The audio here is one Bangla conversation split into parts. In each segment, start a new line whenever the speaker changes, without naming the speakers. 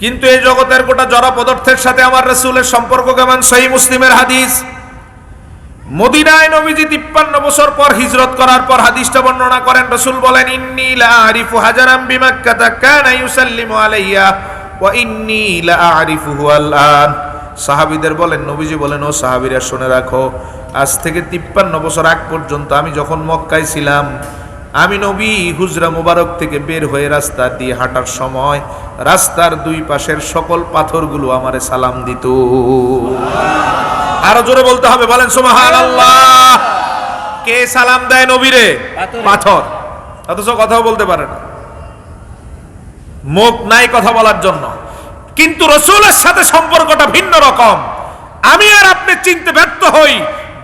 কিন্তু এই জগতের গোটা জড় পদার্থের সাথে আমার রাসূলের সম্পর্ক কেমন? সহিহ মুসলিমের হাদিস। মদিনায় নবীজি 53 বছর পর হিজরত করার পর হাদিসটা বর্ণনা করেন। রাসূল বলেন, ইন্নী লা আরিফু হাজারাম বিমাক্কাতা কানা ইউসাল্লিমু আলাইয়া ওয়া ইন্নী লা আরিফুহু আল-আন। সাহাবীদের বলেন, নবীজি বলেন, ও সাহাবীরা শুনে রাখো, আজ থেকে 53 বছর আগ পর্যন্ত আমি যখন মক্কায় ছিলাম, আমি নবী হুজরা মুবারক থেকে বের হয়ে রাস্তা দিয়ে হাঁটার সময় রাস্তার দুই পাশের সকল পাথরগুলো আমারে সালাম দিত। আরো জোরে বলতে হবে, বলেন সুবহানাল্লাহ। কে সালাম দেয় নবীরে? পাথর। অথচ কথাও বলতে পারে না, মুখ নাই কথা বলার জন্য। কিন্তু রাসূলের সাথে সম্পর্কটা ভিন্ন রকম। আমি আর আপনি চিনতে ব্যর্থ হই,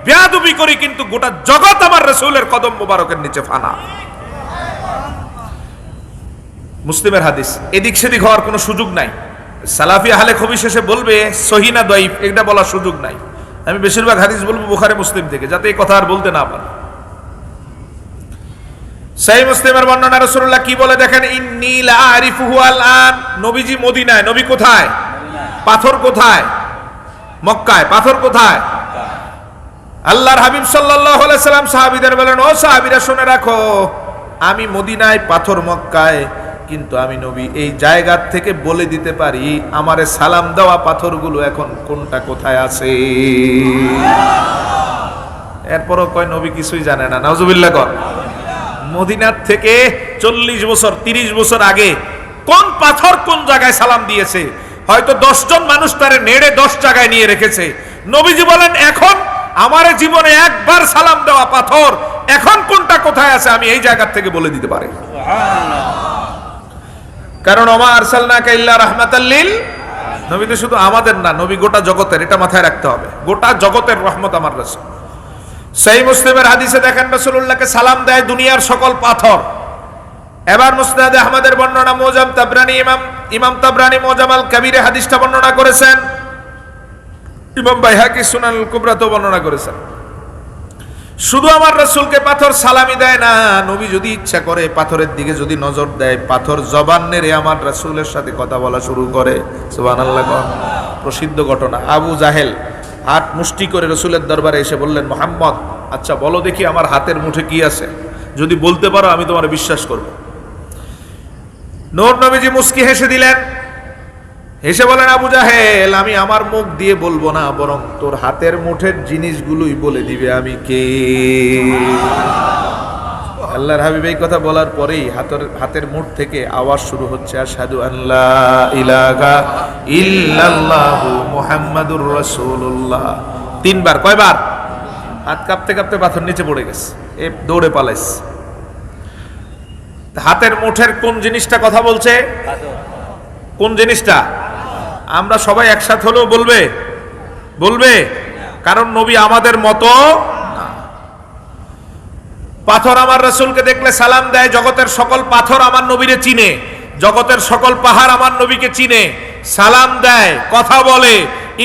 বেয়াদবি করি, কিন্তু গোটা জগৎ আমার রাসূলের কদম মোবারকের নিচে ফানা। মুসলিমের হাদিস, এদিক সেদিক হওয়ার কোনো সুযোগ নাই। সালাফি আহলে হাদিস শেষে বলবে সহিহ না দাঈফ, এটা বলার সুযোগ নাই। আমি বেশিরভাগ হাদিস বলবো বুখারী মুসলিম থেকে, যাতে এই কথা আর বলতে না পারে। সহিহ মুসলিমের বর্ণনা, রাসূলুল্লাহ কি বলে দেখেন, ইন্নী লা আরিফুহু আল-আন। নবীজি মদিনায়, নবী কোথায়? পাথর কোথায়? মক্কায়। পাথর কোথায়? আল্লাহর হাবিব সাল্লাল্লাহু আলাইহি সাল্লাম সাহাবীদের বলেন, ও সাহাবীরা শুনে রাখো, আমি মদিনায়, পাথর মক্কায়, কিন্তু আমি নবী এই জায়গা থেকে বলে দিতে পারি আমারে সালাম দেওয়া পাথরগুলো এখন কোনটা কোথায় আছে। এরপরও কয় নবী কিছুই জানে না। নাউজুবিল্লাহ কর। মদিনার থেকে 40 বছর 30 বছর আগে কোন পাথর কোন জায়গায় সালাম দিয়েছে, হয়তো 10 জন মানুষ তারে নেড়ে 10 জায়গায় নিয়ে রেখেছে। নবীজি বলেন, এখন আমার জীবনে একবার সালাম দেওয়া পাথর এখন কোনটা কোথায় আছে আমি এই জায়গা থেকে বলে দিতে পারি। কারণ ওমা আরসালনাকা ইল্লা রাহমাতাল লিল, নবী তো শুধু আমাদের না, নবী গোটা জগতের, এটা মাথায় রাখতে হবে। গোটা জগতের রহমত আমার রাসূল। সহিহ মুসলিমের হাদিসে দেখেন, রাসূলুল্লাহকে সালাম দেয় দুনিয়ার সকল পাথর। এবার মুসনাদে আহমদের বর্ণনা, মুজাম তাবরানী, ইমাম তাবরানী মুজাম আল কাবীরে হাদিসটা বর্ণনা করেছেন। ইমাম বাইহাকি সুনান আল কুবরাতে বর্ণনা করেছেন। শুধু আমার রাসূলকে পাথর সালামি দেয় না, নবী যদি ইচ্ছা করে পাথরের দিকে যদি নজর দেয়, পাথর জবান নেড়ে আমার রাসূলের সাথে কথা বলা শুরু করে। সুবহানাল্লাহ। প্রসিদ্ধ ঘটনা, আবু জাহেল হাত মুষ্টি করে রাসূলের দরবারে এসে বললেন, মুহাম্মদ, আচ্ছা বলো দেখি আমার হাতের মুঠে কি আছে, যদি বলতে পারো আমি তোমার বিশ্বাস করব। নূর নবীজি মুস্কি হেসে দিলেন, হেসে বলেন, আবু জাহেল, আমি আমার মুখ দিয়ে বলবো না, বরং তোর হাতের মুঠের জিনিসগুলোই বলে দিবে আমি কে। আল্লাহর হাবিব এই কথা বলার পরেই হাতের মুঠ থেকে আওয়াজ শুরু হচ্ছে, আশহাদু আল্লা ইলাহা ইল্লাল্লাহু মুহাম্মাদুর রাসূলুল্লাহ। 3 বার। কয়বার? হাত কাঁপতে কাঁপতে পাথর নিচে পড়ে গেছে, এ দৌড়ে পালাইছে। হাতের মুঠের কোন জিনিসটা কথা বলছে? কোন জিনিসটা? আমরা সবাই একসাথে হলেও বলবে, কারণ নবী আমাদের মতো না। পাথর আমার রাসূলকে দেখলে সালাম দেয়, জগতের সকল পাথর আমার নবীরে চিনে, জগতের সকল পাহাড় আমার নবীকে চিনে, সালাম দেয়, কথা বলে,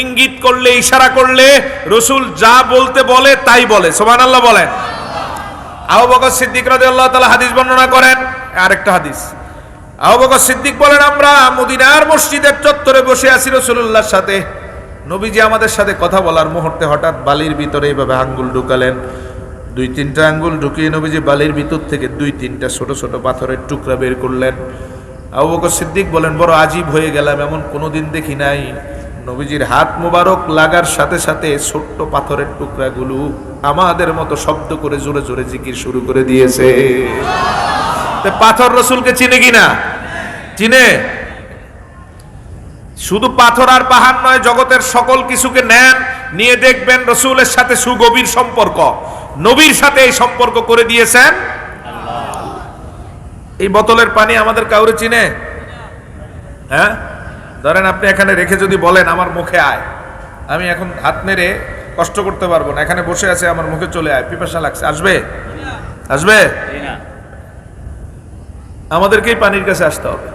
ইঙ্গিত করলে, ইশারা করলে রাসূল যা বলতে বলে তাই বলে। সুবহানাল্লাহ বলেন। আবু বকর সিদ্দিক রাদিয়াল্লাহু তাআলা হাদিস বর্ণনা করেন। আরেকটা হাদিস, আবু বকর সিদ্দিক বলেন, আমরা মদিনার মসজিদের চত্বরে বসে আছি রাসূলুল্লাহর সাথে, নবীজি আমাদের সাথে কথা বলার মুহূর্তে হঠাৎ বালির ভিতরে এইভাবে আঙ্গুল ঢুকালেন। 2-3টা আঙ্গুল ঢুকিয়ে নবীজি বালির ভিতর থেকে 2-3টা ছোট ছোট পাথরের টুকরা বের করলেন। আবু বকর সিদ্দিক বলেন, বড় আজীব হয়ে গেলাম, এমন কোনোদিন দেখি নাই। নবীজির হাত মোবারক লাগার সাথে সাথে ছোট্ট পাথরের টুকরাগুলো আমাদের মতো শব্দ করে জোরে জোরে জিকির শুরু করে দিয়েছে। পাথর রাসূলকে চিনে কিনা? চিনে। শুধু পাথর আর পাহাড় নয়, জগতের সকল কিছুকে নেন, নিয়ে দেখবেন রাসূলের সাথে সুগভীর সম্পর্ক, নবীর সাথে এই সম্পর্ক করে দিয়েছেন আল্লাহ। এই বোতলের পানি আমাদের কাউরে চিনে? হ্যাঁ, ধরেন আপনি এখানে রেখে যদি বলেন আমার মুখে আয়, আমি এখন হাত মেরে কষ্ট করতে পারবো না, এখানে বসে আছে, আমার মুখে চলে আয়, পিপাসা লাগছে, আসবে? আসবে? আমাদেরকেই পানির কাছে আসতে হবে।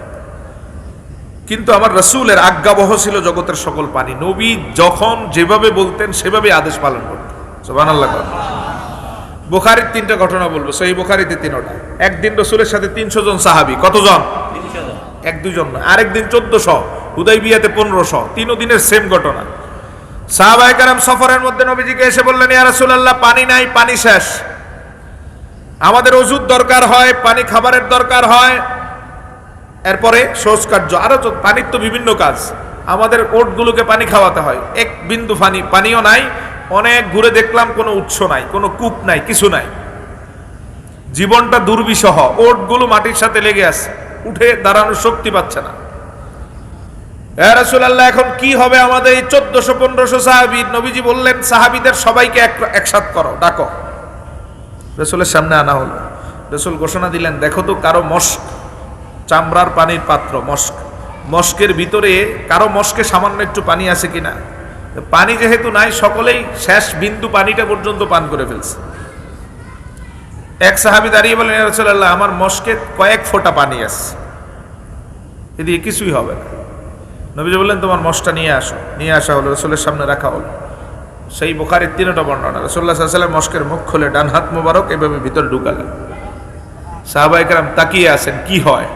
কিন্তু আমার রাসূলের আজ্ঞাবহ ছিল জগতের সকল পানি, নবী যখন যেভাবে বলতেন সেভাবে আদেশ পালন করতেন। সুবহানাল্লাহ। বুখারীর 3টা ঘটনা বলবো, সহিহ বুখারীতে 3টা। একদিন রাসূলের সাথে 300 জন সাহাবী, কতজন? 1-2 জন না, আরেকদিন 1400, হুদাইবিয়াতে 1500, 3 দিনের সেম ঘটনা। সাহাবায়ে কেরাম সফরের মধ্যে নবীজিকে এসে বললেন, ইয়া রাসূলুল্লাহ, পানি নাই, পানি শেষ, আমাদের ওযুর দরকার হয়, পানি খাবারের দরকার হয়, এরপরে শৌচ কার্য, আরো তো পানির তো বিভিন্ন কাজ, আমাদের ওটগুলোকে পানি খাওয়াতে হয়, এক বিন্দু পানিও নাই, অনেক ঘুরে দেখলাম কোনো উৎস নাই, কোনো কূপ নাই, কিছু নাই, জীবনটা দুর্বিষহ, ওটগুলো মাটির সাথে লেগে আছে, উঠে দাঁড়ানোর শক্তি পাচ্ছে না। ইয়া রাসূলুল্লাহ, এখন কি হবে আমাদের এই 1400-1500 সাহাবী? নবীজি বললেন, সাহাবীদের সবাইকে একসাথ করো, ডাকো। রাসূলের সামনে আনা হলো। রাসূল ঘোষণা দিলেন, দেখো তো কারো মস্ক, চামড়ার পানির পাত্র, মস্কের ভিতরে কারো মস্কে সামান্য একটু পানি আছে কিনা। পানি যেহেতু নাই, সকলেই শেষ বিন্দু পানিটা পর্যন্ত পান করে ফেলছে। এক সাহাবী দাঁড়িয়ে বলেন, ইয়া রাসূলুল্লাহ, আমার মস্কে কয়েক ফোঁটা পানি আছে, এদিকে কিছুই হবে না। নবীজি বললেন, তোমার মশটা নিয়ে আসো। নিয়ে আসা হলো, রাসূলের সামনে রাখা হলো। সেই বুখারীর 3টা বর্ণনা। রাসূলুল্লাহ সাল্লাল্লাহু আলাইহি ওয়াসাল্লাম মস্কের মুখ খুলে ডান হাত মোবারক এভাবে ভিতরে ঢুকালেন। সাহাবায়ে কেরাম তাকিয়ে আছেন, কি হয়।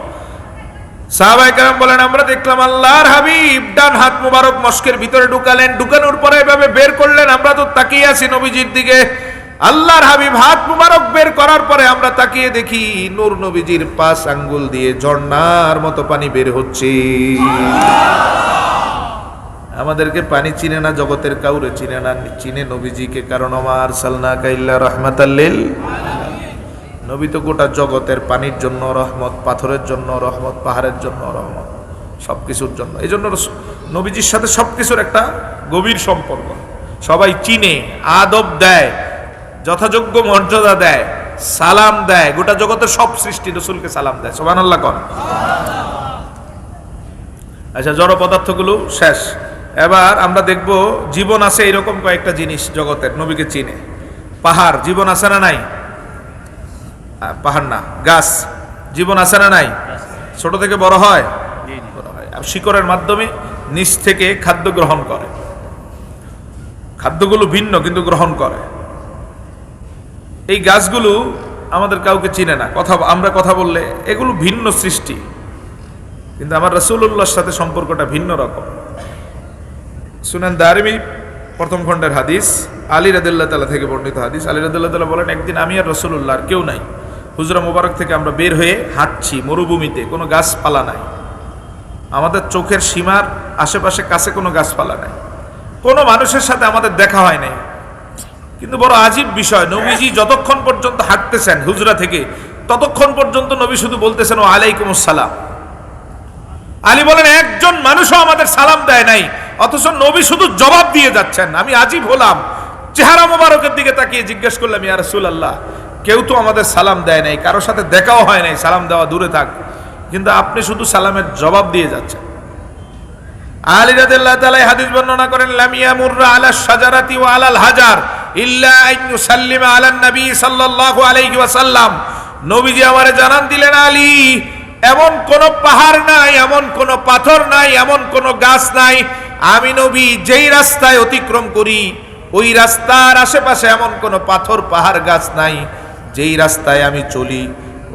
সাহাবায়ে কেরাম বলেন, আমরা দেখলাম আল্লাহর হাবিব ডান হাত মোবারক মস্কের ভিতরে ঢুকালেন, ঢুকানোর পরে এভাবে বের করলেন, আমরা তো তাকিয়ে আছি নবীজির দিকে। আল্লাহর হাবিব হাত মুবারক বের করার পরে আমরা তাকিয়ে দেখি নূর নবীজির 5 আঙ্গুল দিয়ে ঝর্ণার মতো পানি বের হচ্ছে। আমাদেরকে পানি চিনে না, জগতের কাউরে চিনে না, চিনে নবীজিকে, কারণ আমার সালনাকা ইল্লা রাহমাতাল লিল আলামিন। নবী তো গোটা জগতের পানির জন্য রহমত, পাথরের জন্য রহমত, পাহাড়ের জন্য রহমত, সবকিছুর জন্য। এই জন্য নবীজির সাথে সবকিছুর একটা গভীর সম্পর্ক। সবাই চিনে, আদব দেয়, যথাযোগ্য মর্যাদা দেয়, সালাম দেয়। গোটা জগতের সব সৃষ্টি রাসূলকে সালাম দেয়। সুবহানাল্লাহ কোন। আচ্ছা, জড় পদার্থগুলো শেষ। এবার আমরা দেখব জীবন আছে এরকম কয়েকটা জিনিস জগতের, নবীকে চিনে। পাহাড়, জীবন আছে না নাই? পাহাড় না, গাছ, জীবন আছে না নাই? ছোট থেকে বড় হয়, শিকড়ের মাধ্যমে নিচ থেকে খাদ্য গ্রহণ করে। খাদ্যগুলো ভিন্ন কিন্তু গ্রহণ করে। এই গাছগুলো আমাদের কাউকে চিনে না, আমরা কথা বললে এগুলো ভিন্ন সৃষ্টি, কিন্তু আমার রাসূলুল্লাহর সাথে সম্পর্কটা ভিন্ন রকম। সুনান দারিমি 1ম খণ্ডের হাদিস, আলী রাদিয়াল্লাহু তাআলা থেকে বর্ণিত হাদিস। আলী রাদিয়াল্লাহু তাআলা বলেন, একদিন আমি আর রাসূলুল্লাহ, আর কেউ নাই, হুজরা মোবারক থেকে আমরা বের হয়ে হাঁটছি মরুভূমিতে, কোনো গাছপালা নাই, আমাদের চোখের সীমার আশেপাশে কাছে কোনো গাছপালা নাই, কোনো মানুষের সাথে আমাদের দেখা হয় নাই। কিন্তু বড় আজীব বিষয়, নবীজি যতক্ষণ পর্যন্ত হাঁটতেছেন হুজরা থেকে, ততক্ষণ পর্যন্ত নবী শুধু বলতেছেন, ওয়া আলাইকুমুস সালাম। আলী বলেন, একজন মানুষও আমাদের সালাম দেয় নাই, অথচ নবী শুধু জবাব দিয়ে যাচ্ছেন। আমি আজীব হলাম, চেহারা মোবারকের দিকে তাকিয়ে জিজ্ঞেস করলাম, ইয়া রাসূলুল্লাহ, কেউ তো আমাদের সালাম দেয় নাই, কারোর সাথে দেখাও হয় নাই, সালাম দেওয়া দূরে থাক, কিন্তু আপনি শুধু সালামের জবাব দিয়ে যাচ্ছেন। আলী রাদিয়াল্লাহু তাআলা হাদিস বর্ণনা করেন, লাম ইয়ামুররা আলা শাজারাতি ওয়া আলাল হাজার ইল্লা আন ইউসাল্লিমা আলান নবী সাল্লাল্লাহু আলাইহি ওয়াসাল্লাম। নবীজি আমারে জানান দিলেন, আলী, এমন কোন পাহাড় নাই, এমন কোন পাথর নাই, এমন কোন গাছ নাই, আমি নবী যেই রাস্তায় অতিক্রম করি ওই রাস্তার আশেপাশে এমন কোন পাথর, পাহাড়, গাছ নাই। যেই রাস্তায় আমি চলি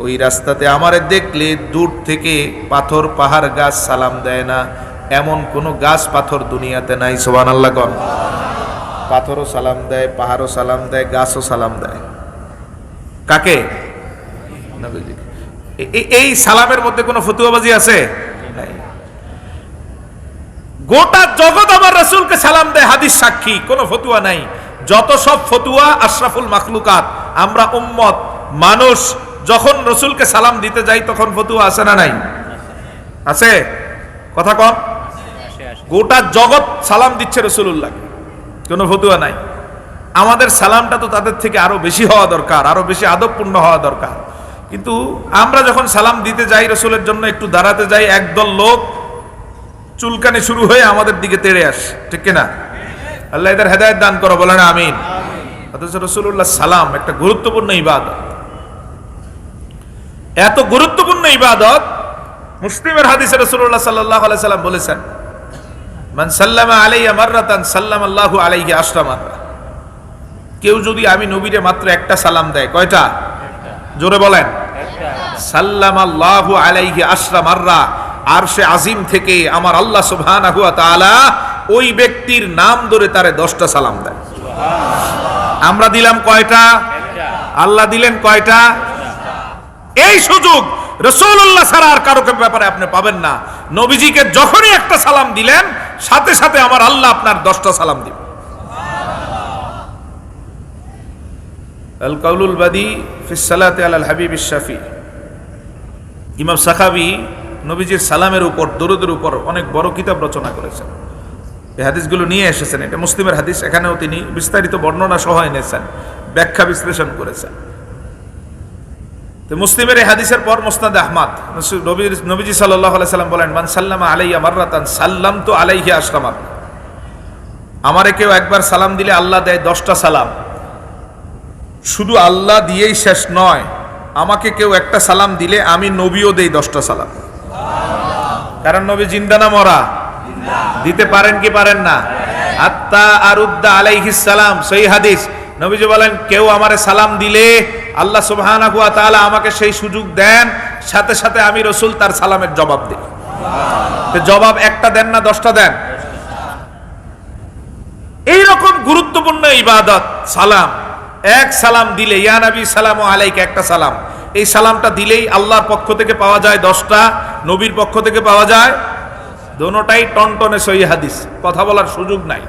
ওই রাস্তাতে আমারে দেখলে দূর থেকে পাথর, পাহাড়, গাছ সালাম দেয় না, এমন কোন গাছ পাথর দুনিয়াতে নাই। সুবহানাল্লাহ কোন। পাথরও সালাম দেয়, পাহাড়ও সালাম দেয়, গাছও সালাম দেয়। কাকে? নবীজি। এই সালামের মধ্যে কোনো ফতুয়াবাজি আছে? নাই। গোটা জগৎ আমার রাসূলকে সালাম দেয়, হাদিস সাক্ষী, কোনো ফতুয়া নাই। যত সব ফতুয়া আশরাফুল মাখলুকাত, আমরা উম্মত মানুষ যখন রাসূলকে সালাম দিতে যাই তখন ফতুয়া আছে না নাই? আছে। কথা কম। গোটা জগৎ সালাম দিচ্ছে রাসূলুল্লাহকে, কোনো ফতুয়া নাই। আমাদের সালামটা তো তাদের থেকে আরো বেশি হওয়া দরকার, আরো বেশি আদবপূর্ণ হওয়া দরকার। কিন্তু আমরা যখন সালাম দিতে যাই, রাসূলের জন্য একটু দাঁড়াতে যাই, একদল লোক চুলকানি শুরু হয়ে আমাদের দিকে তেড়ে আসে, ঠিক কিনা? আল্লাহ এদের হেদায়েত দান করো, বলেন আমিন। অথচ রাসূলুল্লাহ সালাম একটা গুরুত্বপূর্ণ ইবাদত, এত গুরুত্বপূর্ণ ইবাদত। মুসলিমের হাদিসে রাসূলুল্লাহ সাল্লাল্লাহু আলাইহি সাল্লাম বলেছেন, মান সাল্লামা আলাইয়া মাররাতান সাল্লামাল্লাহু আলাইহি আশরা মাররা। কেউ যদি আমি নবীরে মাত্র একটা সালাম দেয়, কয়টা? জোরে বলেন। সাল্লামাল্লাহু আলাইহি আশরা মাররা, আরশে আজিম থেকে আমার আল্লাহ সুবহানাহু ওয়া তাআলা ওই ব্যক্তির নাম ধরে তারে 10টা সালাম দেয়। আমরা দিলাম কয়টা? আল্লাহ দিলেন কয়টা? এই সুযোগ রাসূলুল্লাহ ছাড়া আর কারো ব্যাপারে আপনি পাবেন না। নবীজিকে যখনই একটা সালাম দিলেন, সাথে সাথে আমার আল্লাহ আপনার 10টা সালাম দিবেন। আল কাউলুল বাদি ফিস সালাতি আলাল হাবিবিশ শাফি। ইমাম সাখাবী নবীজির সালামের উপর, দরুদের উপর অনেক বড় কিতাব রচনা করেছেন। এই হাদিসগুলো নিয়ে এসেছেন, এটা মুসলিমের হাদিস। এখানেও তিনি বিস্তারিত বর্ণনা সহ এনেছেন, ব্যাখ্যা বিশ্লেষণ করেছেন। তো মুসলিমের এই হাদিসের পর মুসনাদ আহমদ, নবীজি সাল্লাল্লাহু আলাইহি সাল্লাম বলেন, মান সাল্লামা আলাইয়া মাররাতান সাল্লামতু আলাইহি আশরা মাররা। আমারে কেউ একবার সালাম দিলে আল্লাহ দেয় 10টা সালাম। শুধু আল্লাহ দিয়েই শেষ নয়, আমাকে কেউ একটা সালাম দিলে আমি নবীও দেই 10টা সালাম। কারণ নবী জিন্দা না মরা? দিতে পারেন কি পারেন না? আত্তা আরুদ্দা আলাইহিস সালাম, সহিহ হাদিস। নবীজি বলেন, কেউ আমারে সালাম দিলে আল্লাহ সুবহানাহু ওয়া তাআলা আমাকে সেই সুযোগ দেন, সাথে সাথে আমি রাসূল তার সালামের জবাব দিই। তো জবাব একটা দেন না 10টা দেন? এইরকম গুরুত্বপূর্ণ ইবাদত সালাম। এক সালাম দিলে, ইয়া নবী সালামু আলাইকা, একটা সালাম, এই সালামটা দিলেই আল্লাহর পক্ষ থেকে পাওয়া যায় 10টা, নবীর পক্ষ থেকে পাওয়া যায় দোনোটাই। টনটনে সহিহ হাদিস, কথা বলার সুযোগ নাই।